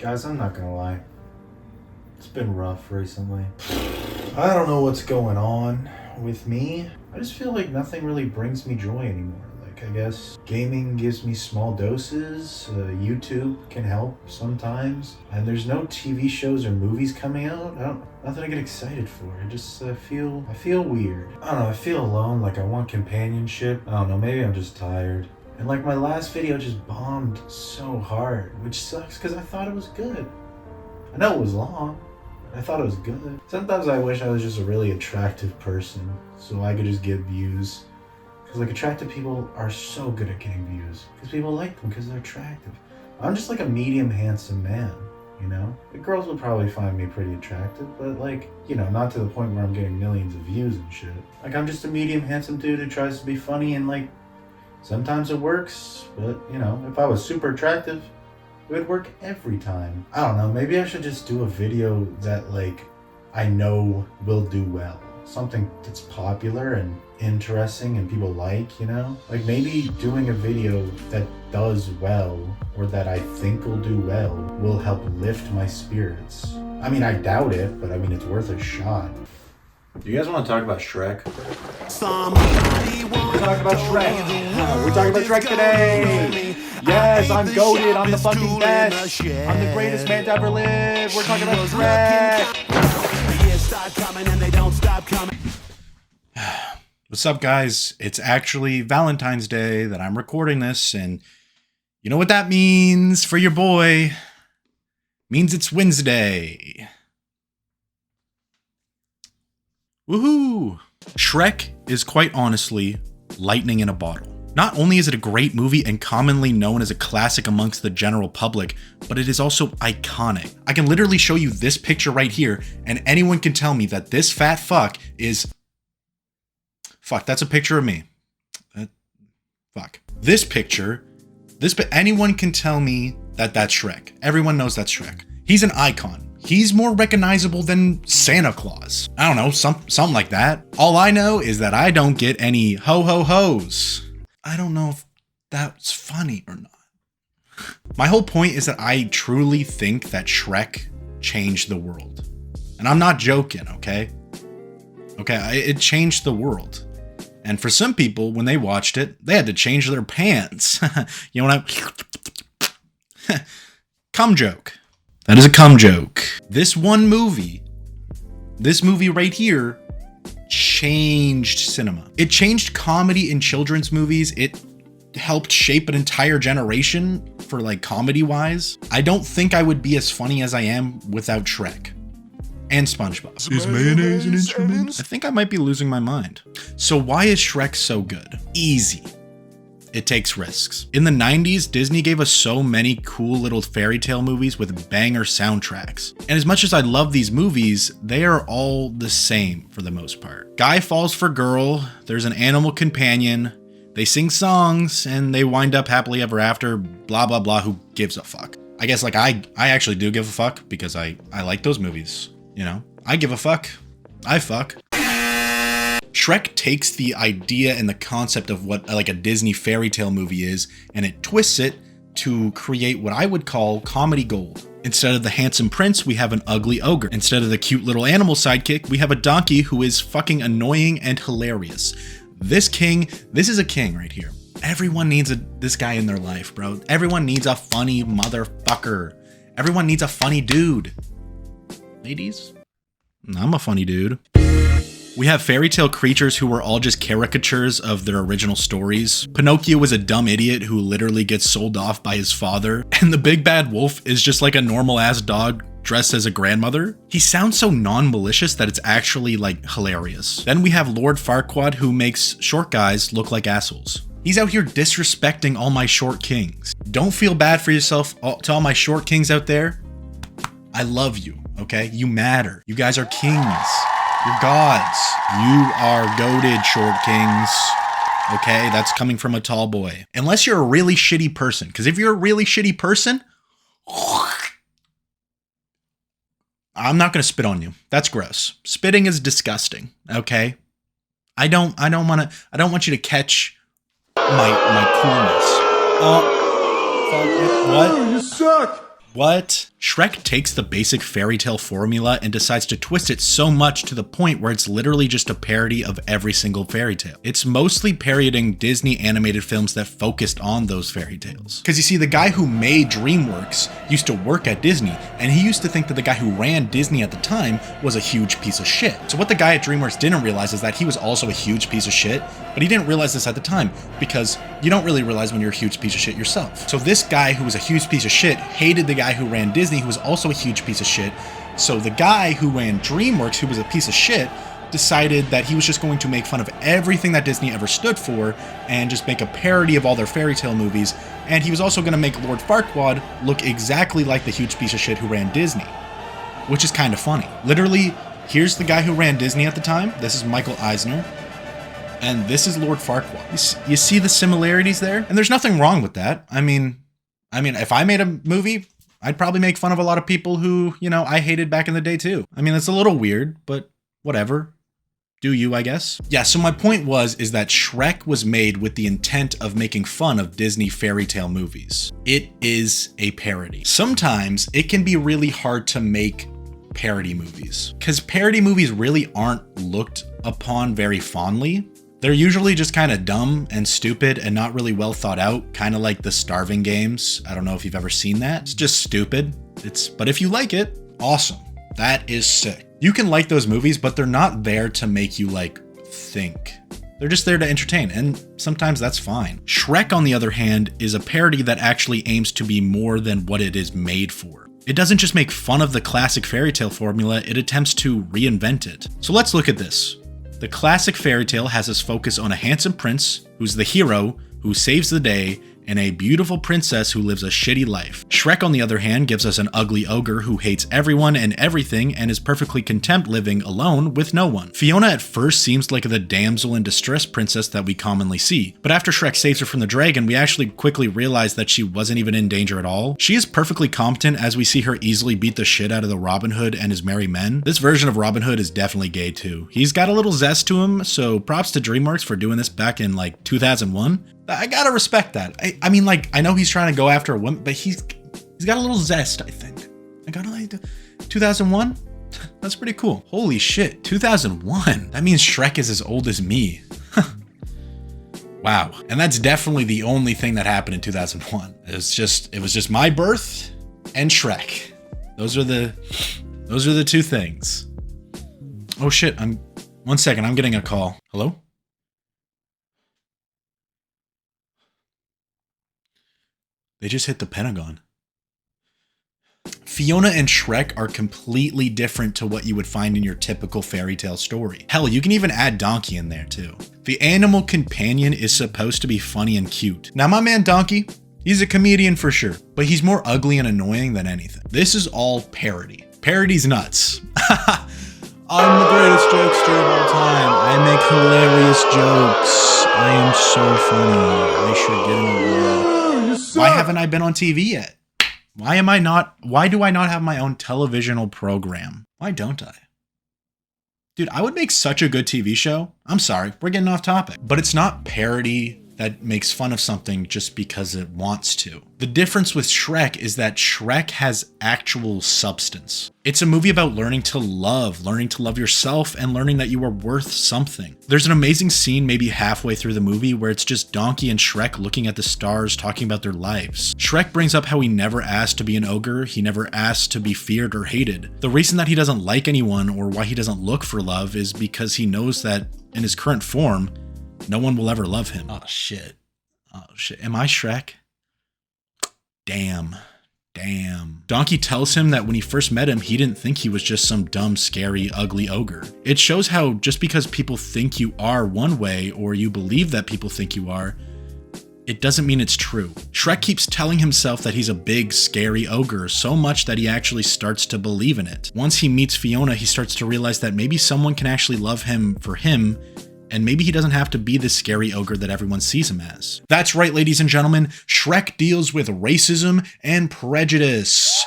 Guys, I'm not gonna lie. It's been rough recently. I don't know what's going on with me. I just feel like nothing really brings me joy anymore. Like, I guess gaming gives me small doses, YouTube can help sometimes, and there's no TV shows or movies coming out. Nothing I get excited for. I just I feel weird. I don't know, I feel alone, like I want companionship. I don't know, maybe I'm just tired. And like my last video just bombed so hard, which sucks because I thought it was good. I know it was long. I thought it was good. Sometimes I wish I was just a really attractive person so I could just get views. Because like attractive people are so good at getting views. Because people like them because they're attractive. I'm just like a medium handsome man, you know? The girls would probably find me pretty attractive, but like, you know, not to the point where I'm getting millions of views and shit. Like I'm just a medium handsome dude who tries to be funny and like, sometimes it works, but you know, if I was super attractive, it would work every time. I don't know, maybe I should just do a video that like I know will do well. Something that's popular and interesting and people like, you know? Like maybe doing a video that does well or that I think will do well will help lift my spirits. I mean, I doubt it, but I mean, it's worth a shot. Do you guys want to talk about Shrek? We're talking about Shrek. We're talking about Shrek today. Yes, I'm goated. I'm the fucking best. I'm the greatest man to ever live. We're talking about Shrek. What's up, guys? It's actually Valentine's Day that I'm recording this, and you know what that means for your boy? It means it's Wednesday. Woohoo! Shrek is quite honestly lightning in a bottle. Not only is it a great movie and commonly known as a classic amongst the general public, but it is also iconic. I can literally show you this picture right here, and anyone can tell me that this fat fuck is... Fuck, that's a picture of me. Fuck. This picture, anyone can tell me that that's Shrek. Everyone knows that's Shrek. He's an icon. He's more recognizable than Santa Claus. I don't know, something like that. All I know is that I don't get any ho-ho-hos. I don't know if that's funny or not. My whole point is that I truly think that Shrek changed the world. And I'm not joking, okay? Okay, it changed the world. And for some people, when they watched it, they had to change their pants. You know what cum joke. That is a cum joke. This movie right here, changed cinema. It changed comedy in children's movies. It helped shape an entire generation for like comedy wise. I don't think I would be as funny as I am without Shrek and SpongeBob. Is mayonnaise an instrument? I think I might be losing my mind. So why is Shrek so good? Easy. It takes risks. In the 90s, Disney gave us so many cool little fairy tale movies with banger soundtracks. And as much as I love these movies, they are all the same for the most part. Guy falls for girl, there's an animal companion, they sing songs, and they wind up happily ever after, blah blah blah, who gives a fuck? I guess like I actually do give a fuck because I like those movies, you know? I give a fuck. I fuck. Shrek takes the idea and the concept of what like a Disney fairy tale movie is, and it twists it to create what I would call comedy gold. Instead of the handsome prince, we have an ugly ogre. Instead of the cute little animal sidekick, we have a donkey who is fucking annoying and hilarious. This is a king right here. Everyone needs this guy in their life, bro. Everyone needs a funny motherfucker. Everyone needs a funny dude. Ladies, I'm a funny dude. We have fairy tale creatures who were all just caricatures of their original stories. Pinocchio was a dumb idiot who literally gets sold off by his father. And the big bad wolf is just like a normal ass dog dressed as a grandmother. He sounds so non-malicious that it's actually like hilarious. Then we have Lord Farquaad, who makes short guys look like assholes. He's out here disrespecting all my short kings. Don't feel bad for yourself to all my short kings out there. I love you, okay? You matter. You guys are kings. You're gods. You are goated, short kings. Okay, that's coming from a tall boy. Unless you're a really shitty person. Because if you're a really shitty person, I'm not going to spit on you. That's gross. Spitting is disgusting. Okay? I don't want you to catch my coolness. Oh, fuck it. What? You suck. What? Shrek takes the basic fairy tale formula and decides to twist it so much to the point where it's literally just a parody of every single fairy tale. It's mostly parodying Disney animated films that focused on those fairy tales. Because you see, the guy who made DreamWorks used to work at Disney, and he used to think that the guy who ran Disney at the time was a huge piece of shit. So what the guy at DreamWorks didn't realize is that he was also a huge piece of shit, but he didn't realize this at the time, because you don't really realize when you're a huge piece of shit yourself. So this guy who was a huge piece of shit hated the guy who ran Disney, who was also a huge piece of shit. So the guy who ran DreamWorks, who was a piece of shit, decided that he was just going to make fun of everything that Disney ever stood for and just make a parody of all their fairy tale movies. And he was also going to make Lord Farquaad look exactly like the huge piece of shit who ran Disney, which is kind of funny. Literally, here's the guy who ran Disney at the time. This is Michael Eisner. And this is Lord Farquaad. You see the similarities there? And there's nothing wrong with that. I mean, if I made a movie, I'd probably make fun of a lot of people who, I hated back in the day too. I mean, it's a little weird, but whatever. Do you, I guess? Yeah, so my point is that Shrek was made with the intent of making fun of Disney fairy tale movies. It is a parody. Sometimes it can be really hard to make parody movies, because parody movies really aren't looked upon very fondly. They're usually just kind of dumb and stupid and not really well thought out, kind of like the Starving Games. I don't know if you've ever seen that. It's just stupid. But if you like it, awesome. That is sick. You can like those movies, but they're not there to make you think. They're just there to entertain, and sometimes that's fine. Shrek, on the other hand, is a parody that actually aims to be more than what it is made for. It doesn't just make fun of the classic fairy tale formula, it attempts to reinvent it. So let's look at this. The classic fairy tale has its focus on a handsome prince who's the hero who saves the day, and a beautiful princess who lives a shitty life. Shrek, on the other hand, gives us an ugly ogre who hates everyone and everything and is perfectly content living alone with no one. Fiona at first seems like the damsel in distress princess that we commonly see, but after Shrek saves her from the dragon, we actually quickly realize that she wasn't even in danger at all. She is perfectly competent as we see her easily beat the shit out of the Robin Hood and his merry men. This version of Robin Hood is definitely gay too. He's got a little zest to him, so props to DreamWorks for doing this back in 2001. I gotta respect that. I know he's trying to go after a woman, but he's got a little zest, I think. I gotta 2001? That's pretty cool. Holy shit, 2001. That means Shrek is as old as me. Wow. And that's definitely the only thing that happened in 2001. It was just my birth and Shrek. Those are the two things. Oh shit, one second, I'm getting a call. Hello? They just hit the Pentagon. Fiona and Shrek are completely different to what you would find in your typical fairy tale story. Hell, you can even add Donkey in there too. The animal companion is supposed to be funny and cute. Now my man Donkey, he's a comedian for sure, but he's more ugly and annoying than anything. This is all parody. Parody's nuts. I'm the greatest jokester of all time. I make hilarious jokes. I am so funny. I should get an award. Why haven't I been on TV yet? Why do I not have my own televisional program? Why don't I? Dude, I would make such a good TV show. I'm sorry, we're getting off topic. But it's not parody that makes fun of something just because it wants to. The difference with Shrek is that Shrek has actual substance. It's a movie about learning to love yourself, and learning that you are worth something. There's an amazing scene maybe halfway through the movie where it's just Donkey and Shrek looking at the stars, talking about their lives. Shrek brings up how he never asked to be an ogre, he never asked to be feared or hated. The reason that he doesn't like anyone or why he doesn't look for love is because he knows that in his current form, no one will ever love him. Oh shit. Am I Shrek? Damn. Donkey tells him that when he first met him, he didn't think he was just some dumb, scary, ugly ogre. It shows how just because people think you are one way, or you believe that people think you are, it doesn't mean it's true. Shrek keeps telling himself that he's a big, scary ogre, so much that he actually starts to believe in it. Once he meets Fiona, he starts to realize that maybe someone can actually love him for him, and maybe he doesn't have to be this scary ogre that everyone sees him as. That's right, ladies and gentlemen, Shrek deals with racism and prejudice.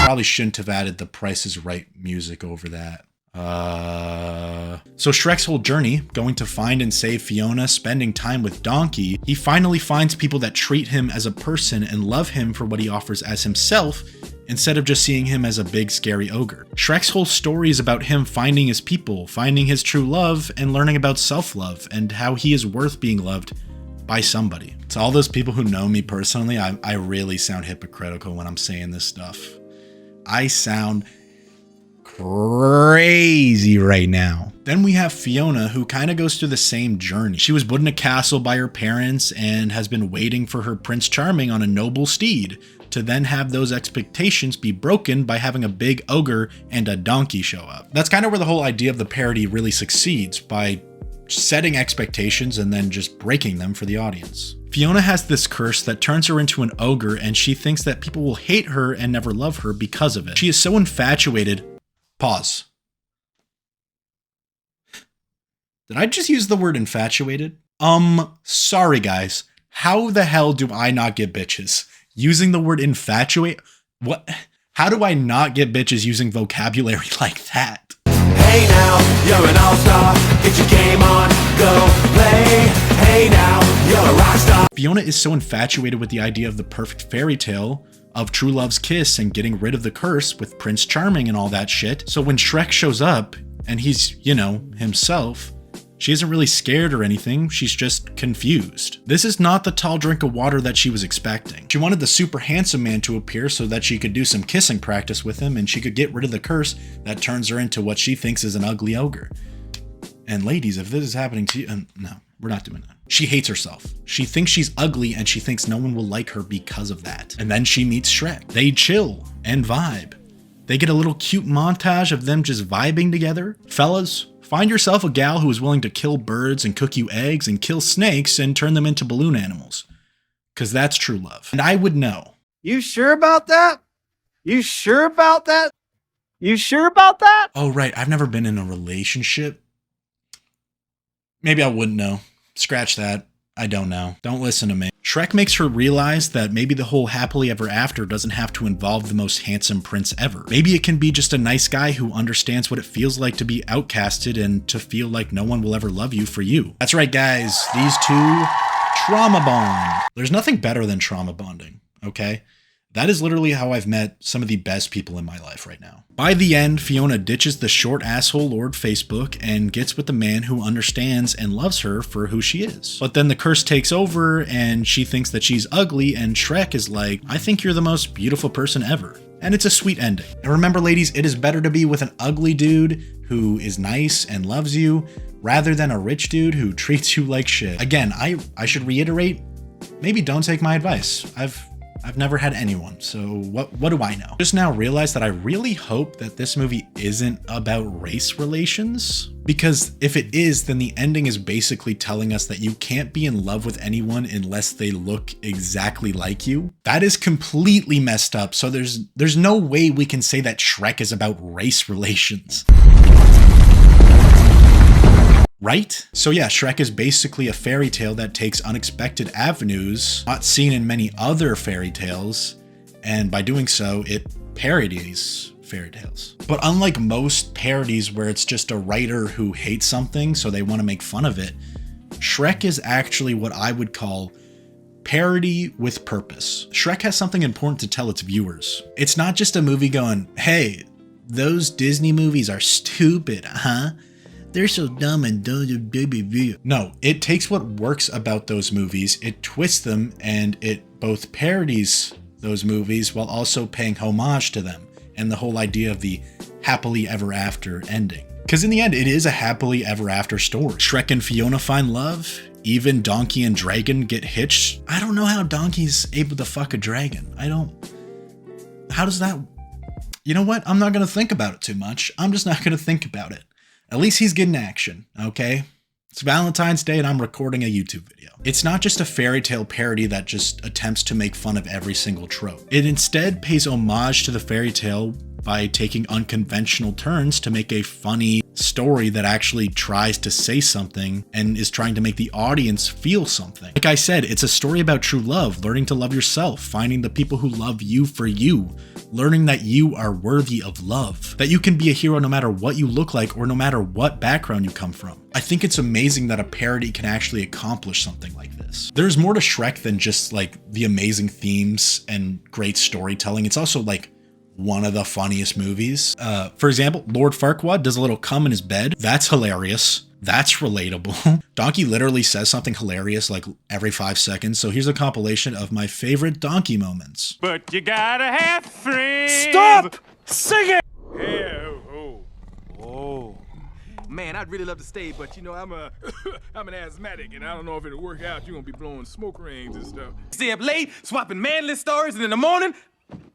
Probably shouldn't have added the Price is Right music over that. So Shrek's whole journey, going to find and save Fiona, spending time with Donkey, he finally finds people that treat him as a person and love him for what he offers as himself, instead of just seeing him as a big scary ogre. Shrek's whole story is about him finding his people, finding his true love, and learning about self-love and how he is worth being loved by somebody. To all those people who know me personally, I really sound hypocritical when I'm saying this stuff. I sound crazy right now. Then we have Fiona, who kind of goes through the same journey. She was put in a castle by her parents and has been waiting for her Prince Charming on a noble steed, to then have those expectations be broken by having a big ogre and a donkey show up. That's kind of where the whole idea of the parody really succeeds, by setting expectations and then just breaking them for the audience. Fiona has this curse that turns her into an ogre, and she thinks that people will hate her and never love her because of it. She is so infatuated. Pause. Did I just use the word infatuated? Sorry guys. How the hell do I not get bitches? Using the word infatuate? What? How do I not get bitches using vocabulary like that? Hey now, you're an all-star. Get your game on, go play. Hey now, you're a rock star. Fiona is so infatuated with the idea of the perfect fairy tale of true love's kiss and getting rid of the curse with Prince Charming and all that shit. So when Shrek shows up and he's, you know, himself, she isn't really scared or anything, she's just confused. This is not the tall drink of water that she was expecting. She wanted the super handsome man to appear so that she could do some kissing practice with him and she could get rid of the curse that turns her into what she thinks is an ugly ogre. And ladies, if this is happening to you, no, we're not doing that. She hates herself. She thinks she's ugly and she thinks no one will like her because of that. And then she meets Shrek. They chill and vibe. They get a little cute montage of them just vibing together. Fellas, find yourself a gal who is willing to kill birds and cook you eggs and kill snakes and turn them into balloon animals. Because that's true love. And I would know. You sure about that? You sure about that? You sure about that? Oh, right. I've never been in a relationship. Maybe I wouldn't know. Scratch that. I don't know. Don't listen to me. Shrek makes her realize that maybe the whole happily ever after doesn't have to involve the most handsome prince ever. Maybe it can be just a nice guy who understands what it feels like to be outcasted and to feel like no one will ever love you for you. That's right, guys. These two trauma bond. There's nothing better than trauma bonding, okay? That is literally how I've met some of the best people in my life right now. By the end, Fiona ditches the short asshole Lord Facebook and gets with the man who understands and loves her for who she is. But then the curse takes over and she thinks that she's ugly, and Shrek is like, I think you're the most beautiful person ever. And it's a sweet ending. And remember ladies, it is better to be with an ugly dude who is nice and loves you rather than a rich dude who treats you like shit. Again, I should reiterate, maybe don't take my advice. I've never had anyone, so what do I know? Just now realized that I really hope that this movie isn't about race relations, because if it is, then the ending is basically telling us that you can't be in love with anyone unless they look exactly like you. That is completely messed up, so there's no way we can say that Shrek is about race relations. Right? So yeah, Shrek is basically a fairy tale that takes unexpected avenues not seen in many other fairy tales, and by doing so, it parodies fairy tales. But unlike most parodies where it's just a writer who hates something so they want to make fun of it, Shrek is actually what I would call parody with purpose. Shrek has something important to tell its viewers. It's not just a movie going, hey, those Disney movies are stupid, huh? They're so dumb and don't. No, it takes what works about those movies, it twists them, and it both parodies those movies while also paying homage to them and the whole idea of the happily ever after ending. Because in the end, it is a happily ever after story. Shrek and Fiona find love. Even Donkey and Dragon get hitched. I don't know how Donkey's able to fuck a dragon. How does that? You know what? I'm not going to think about it too much. I'm just not going to think about it. At least he's getting action, okay? It's Valentine's Day and I'm recording a YouTube video. It's not just a fairy tale parody that just attempts to make fun of every single trope. It instead pays homage to the fairy tale by taking unconventional turns to make a funny story that actually tries to say something and is trying to make the audience feel something. Like I said, it's a story about true love, learning to love yourself, finding the people who love you for you, learning that you are worthy of love, that you can be a hero no matter what you look like or no matter what background you come from. I think it's amazing that a parody can actually accomplish something like this. There's more to Shrek than just like the amazing themes and great storytelling. It's also like one of the funniest movies. For example, Lord Farquaad does a little cum in his bed. That's hilarious. That's relatable. Donkey literally says something hilarious like every 5 seconds. So here's a compilation of my favorite Donkey moments. But you gotta have friends. Stop singing! Yeah, oh. Man, I'd really love to stay, but you know, I'm an asthmatic, and I don't know if it'll work out. You're gonna be blowing smoke rings and stuff. Stay up late, swapping manly stories, and in the morning,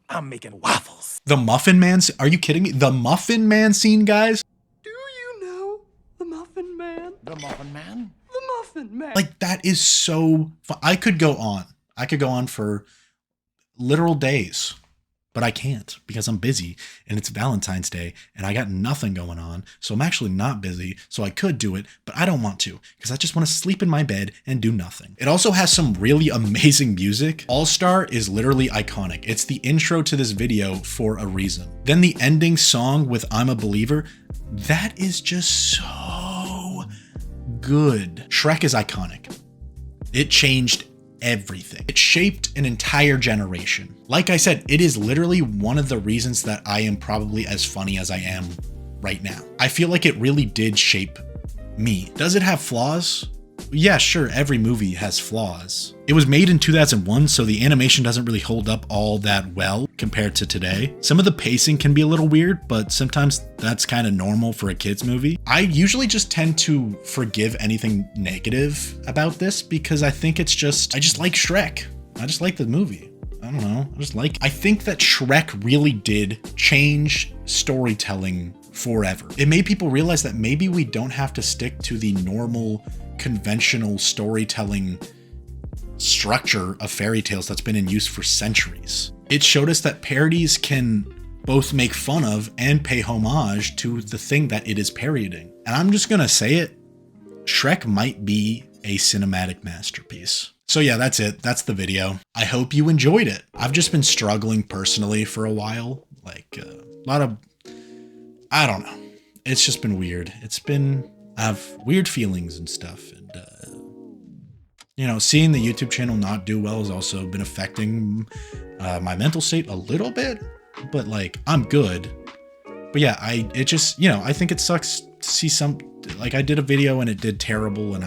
I'm making waffles. The Muffin Man, are you kidding me? The Muffin Man scene, guys? Do you know the Muffin Man? The Muffin Man? The Muffin Man. Like, that is so fun. I could go on for literal days, but I can't because I'm busy and it's Valentine's Day and I got nothing going on. So I'm actually not busy. So I could do it, but I don't want to because I just want to sleep in my bed and do nothing. It also has some really amazing music. All Star is literally iconic. It's the intro to this video for a reason. Then the ending song with I'm a Believer, that is just so good. Shrek is iconic. It changed everything. It shaped an entire generation. Like I said, it is literally one of the reasons that I am probably as funny as I am right now. I feel like it really did shape me. Does it have flaws? Yeah, sure, every movie has flaws. It was made in 2001, so the animation doesn't really hold up all that well compared to today. Some of the pacing can be a little weird, but sometimes that's kind of normal for a kid's movie. I usually just tend to forgive anything negative about this because I think it's just, I just like Shrek. I just like the movie. I don't know. I think that Shrek really did change storytelling forever. It made people realize that maybe we don't have to stick to the normal conventional storytelling structure of fairy tales that's been in use for centuries. It showed us that parodies can both make fun of and pay homage to the thing that it is parodying. And I'm just gonna say it, Shrek might be a cinematic masterpiece. So yeah, that's it. That's the video. I hope you enjoyed it. I've just been struggling personally for a while. Like a lot of, I don't know. It's just been weird. I have weird feelings and stuff. And, you know, seeing the YouTube channel not do well has also been affecting my mental state a little bit. But like, I'm good. But yeah, it just, you know, I think it sucks to see like I did a video and it did terrible. And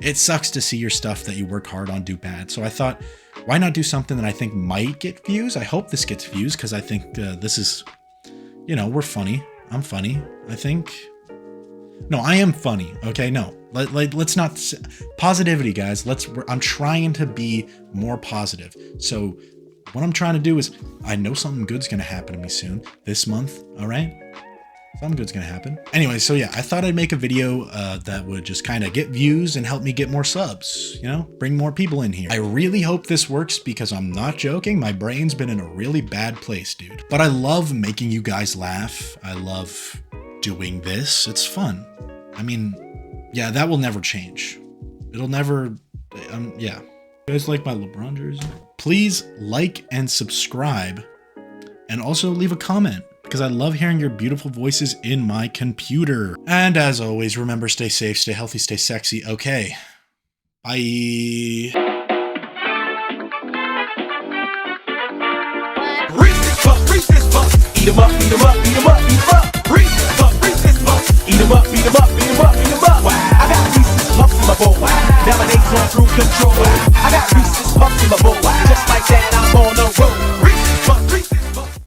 it sucks to see your stuff that you work hard on do bad. So I thought, why not do something that I think might get views? I hope this gets views because I think this is, you know, we're funny. I'm funny, I think. No, I am funny. Okay, no. Let's not positivity, guys. I'm trying to be more positive. So what I'm trying to do is, I know something good's gonna happen to me soon this month. All right, something good's gonna happen. Anyway, so yeah, I thought I'd make a video that would just kind of get views and help me get more subs. You know, bring more people in here. I really hope this works because I'm not joking. My brain's been in a really bad place, dude. But I love making you guys laugh. I love doing this. It's fun. I mean, yeah, that will never change. It'll never, yeah. You guys like my LeBron jersey? Please like and subscribe and also leave a comment because I love hearing your beautiful voices in my computer. And as always, remember, stay safe, stay healthy, stay sexy. Okay, bye. Reach this fuck, eat 'em up, eat 'em up, eat 'em up, eat 'em up. Reach this fuck, eat 'em up, eat 'em up, eat 'em up, eat 'em up. I got pieces, lumps in my bowl. Dominates on cruise control. I got